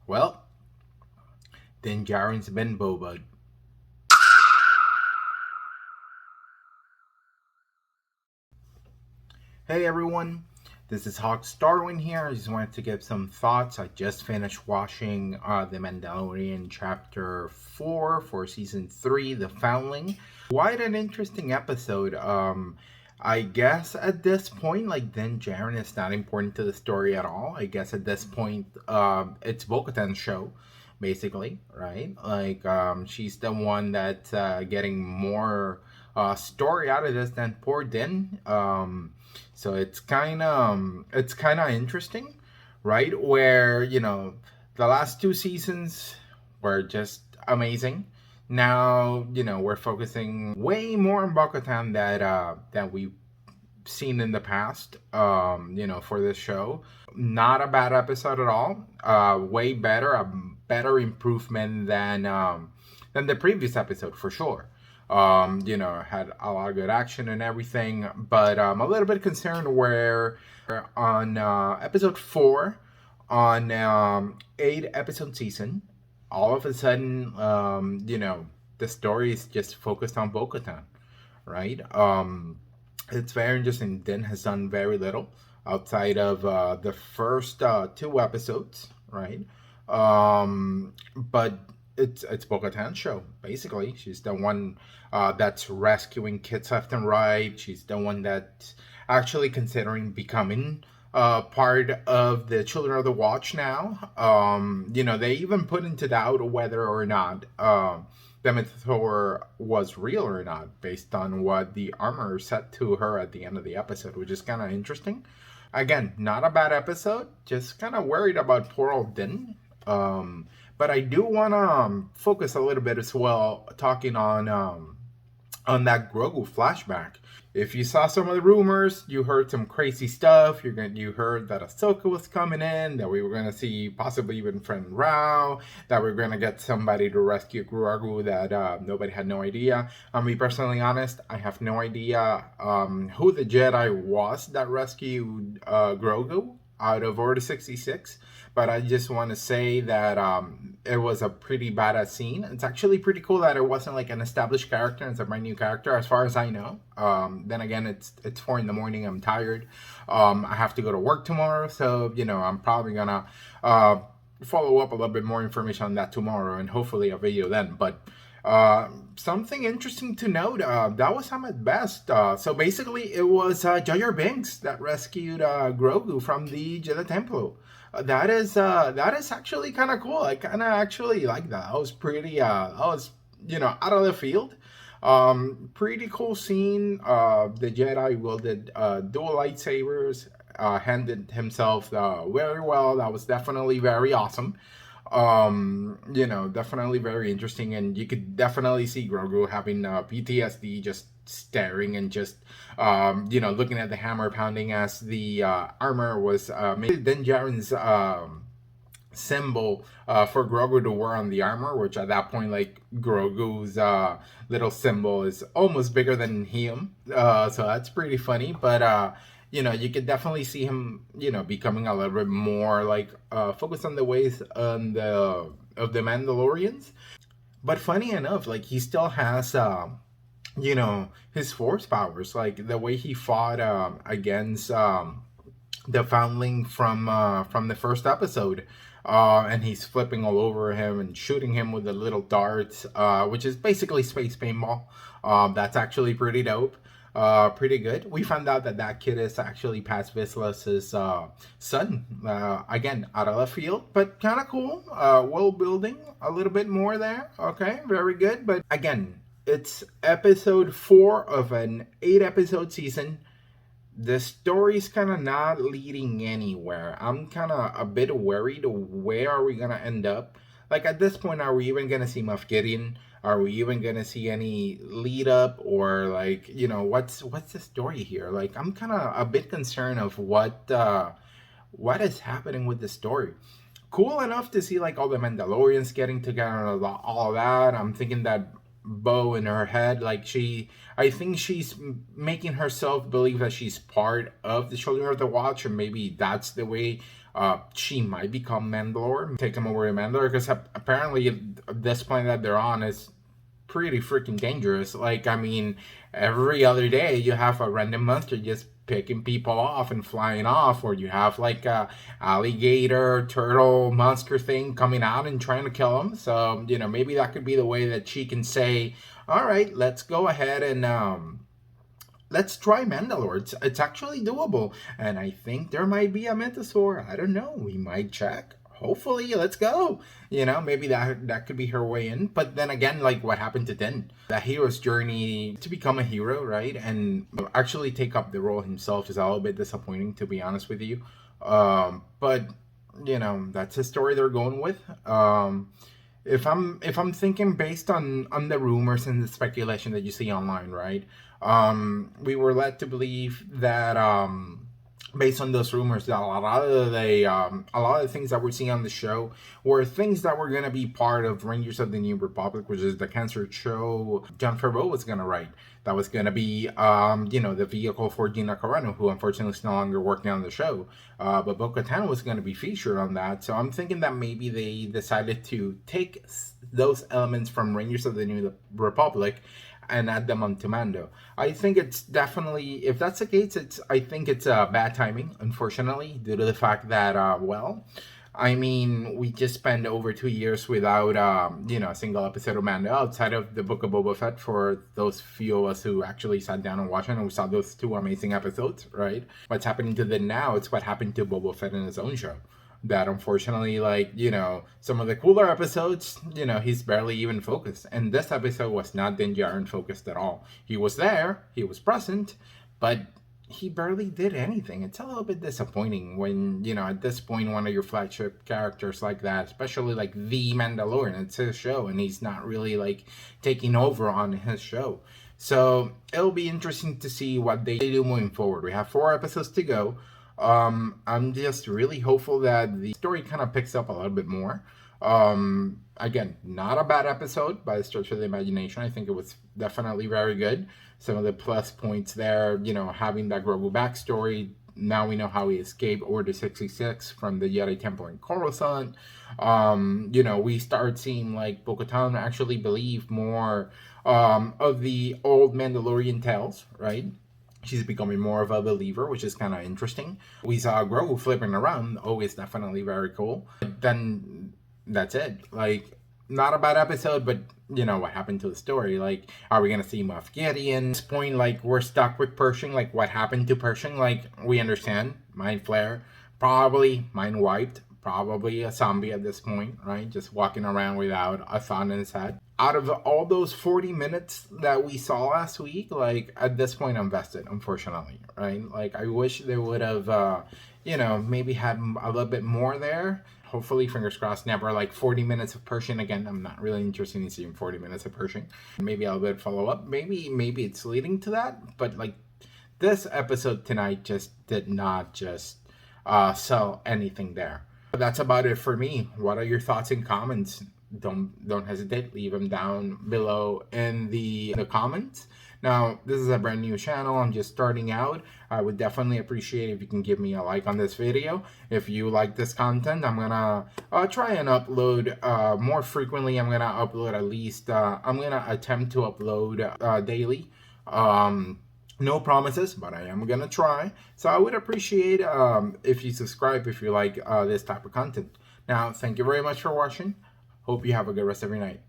Well, then Jaren's been boba. Hey everyone, this is Hawk Starwin here. I just wanted to give some thoughts. I just finished watching The Mandalorian Chapter 4 for Season 3, The Foundling. Quite an interesting episode. I guess at this point, like, then Jaren is not important to the story at all. I guess at this point, it's Bo-Katan's show, basically, right? Like, she's the one that's getting more story out of this than poor Din. So it's kind of interesting, right? Where the last two seasons were just amazing. Now we're focusing way more on Bo-Katan that we've seen in the past. For this show, not a bad episode at all. Way better, a better improvement than the previous episode for sure. Had a lot of good action and everything, but a little bit concerned where on episode 4 on 8 episode season, all of a sudden, the story is just focused on Bo-Katan, right? It's very interesting. Din has done very little outside of the first 2 episodes, right? But it's Bo-Katan's show basically. She's the one that's rescuing kids left and right. She's the one that's actually considering becoming part of the Children of the Watch now. They even put into doubt whether or not the Mythosaur was real or not, based on what the armor said to her at the end of the episode, which is kind of interesting. Again, not a bad episode. Just kind of worried about poor old Din. But I do want to focus a little bit as well, talking on that Grogu flashback. If you saw some of the rumors, you heard some crazy stuff. You heard that Ahsoka was coming in, that we were gonna see possibly even friend Rao, that we are gonna get somebody to rescue Grogu that nobody had no idea. I'll be personally honest, I have no idea who the Jedi was that rescued Grogu out of Order 66, but I just want to say that it was a pretty badass scene. It's actually pretty cool that it wasn't like an established character. It's a brand new character, as far as I know. Then again, it's 4 in the morning. I'm tired. I have to go to work tomorrow, so I'm probably gonna follow up a little bit more information on that tomorrow, and hopefully a video then. But something interesting to note, that was Ahmed Best. So basically, it was Jar Jar Binks that rescued Grogu from the Jedi Temple. That is actually kind of cool. I kind of actually like that. I was pretty. I was out of the field. Pretty cool scene. The Jedi wielded dual lightsabers. Handled himself very well. That was definitely very awesome. Definitely very interesting, and you could definitely see Grogu having PTSD, just staring and just looking at the hammer pounding as the armor was made. Then Jaren's symbol for Grogu to wear on the armor, which at that point, like, Grogu's little symbol is almost bigger than him. So that's pretty funny. But you could definitely see him, becoming a little bit more like focused on the ways on the of the Mandalorians. But funny enough, like, he still has his force powers, like the way he fought against the foundling from the first episode. And he's flipping all over him and shooting him with the little darts, which is basically space paintball. That's actually pretty dope. Pretty good. We found out that kid is actually Paz Vizslas' son. Again, out of left field, but kind of cool. World building a little bit more there. Okay, very good. But again, it's episode 4 of an 8 episode season. The story's kind of not leading anywhere. I'm kind of a bit worried. Where are we gonna end up? Like, at this point, are we even gonna see Moff Gideon? Are we even gonna see any lead up, or like, what's the story here? Like, I'm kind of a bit concerned of what is happening with the story. Cool enough to see like all the Mandalorians getting together and all that. I'm thinking that Bo in her head, like, I think she's making herself believe that she's part of the Children of the Watch, and maybe that's the way she might become Mandalore, take him over to Mandalore, because apparently this planet that they're on is pretty freaking dangerous. Like, I mean, every other day you have a random monster just picking people off and flying off, or you have like a alligator, turtle, monster thing coming out and trying to kill them. So, maybe that could be the way that she can say, all right, let's go ahead and let's try Mandalore. It's actually doable. And I think there might be a Mythosaur. I don't know. We might check. Hopefully, let's go. Maybe that could be her way in. But then again, like what happened to Din? The hero's journey to become a hero, right? And actually take up the role himself is a little bit disappointing, to be honest with you. But that's the story they're going with. If I'm thinking based on the rumors and the speculation that you see online, right? We were led to believe that based on those rumors, that a lot of the things that we're seeing on the show were things that were going to be part of Rangers of the New Republic, which is the cancer show Jon Favreau was going to write. That was going to be, the vehicle for Gina Carano, who unfortunately is no longer working on the show. But Bo-Katan was going to be featured on that. So I'm thinking that maybe they decided to take those elements from Rangers of the New Republic and add them onto Mando. I think it's definitely, if that's the case, I think it's bad timing, unfortunately, due to the fact that, I mean, we just spent over 2 years without, a single episode of Mando outside of the Book of Boba Fett for those few of us who actually sat down and watched it, and we saw those 2 amazing episodes, right? What's happening to them now, it's what happened to Boba Fett in his own show. That unfortunately, some of the cooler episodes, he's barely even focused. And this episode was not Din Djarin focused at all. He was there, he was present, but he barely did anything. It's a little bit disappointing when, at this point, one of your flagship characters like that, especially like the Mandalorian, it's his show, and he's not really taking over on his show. So it'll be interesting to see what they do moving forward. We have 4 episodes to go. I'm just really hopeful that the story kind of picks up a little bit more. Again, not a bad episode by the stretch of the imagination. I think it was definitely very good. Some of the plus points there, having that Grogu backstory. Now we know how he escaped Order 66 from the Jedi Temple in Coruscant. We start seeing Bo-Katan actually believe more of the old Mandalorian tales, right? She's becoming more of a believer, which is kind of interesting. We saw Grogu flipping around. Always definitely very cool. But then that's it. Not a bad episode, but what happened to the story? Are we going to see Moff Gideon? At this point, we're stuck with Pershing. What happened to Pershing? We understand. Mind flare. Probably mind wiped. Probably a zombie at this point, right? Just walking around without a thought in his head. Out of all those 40 minutes that we saw last week, at this point I'm vested, unfortunately, right? I wish they would have, maybe had a little bit more there. Hopefully, fingers crossed, never 40 minutes of Pershing. Again, I'm not really interested in seeing 40 minutes of Pershing. Maybe a little bit follow up. Maybe it's leading to that. But this episode tonight just did not just sell anything there. But that's about it for me. What are your thoughts and comments? Don't hesitate. Leave them down below in the comments. Now, this is a brand new channel. I'm just starting out. I would definitely appreciate if you can give me a like on this video. If you like this content, I'm gonna try and upload more frequently. I'm gonna upload at least. I'm gonna attempt to upload daily. No promises, but I am gonna try. So I would appreciate if you subscribe if you like this type of content. Now, thank you very much for watching. Hope you have a good rest of your night.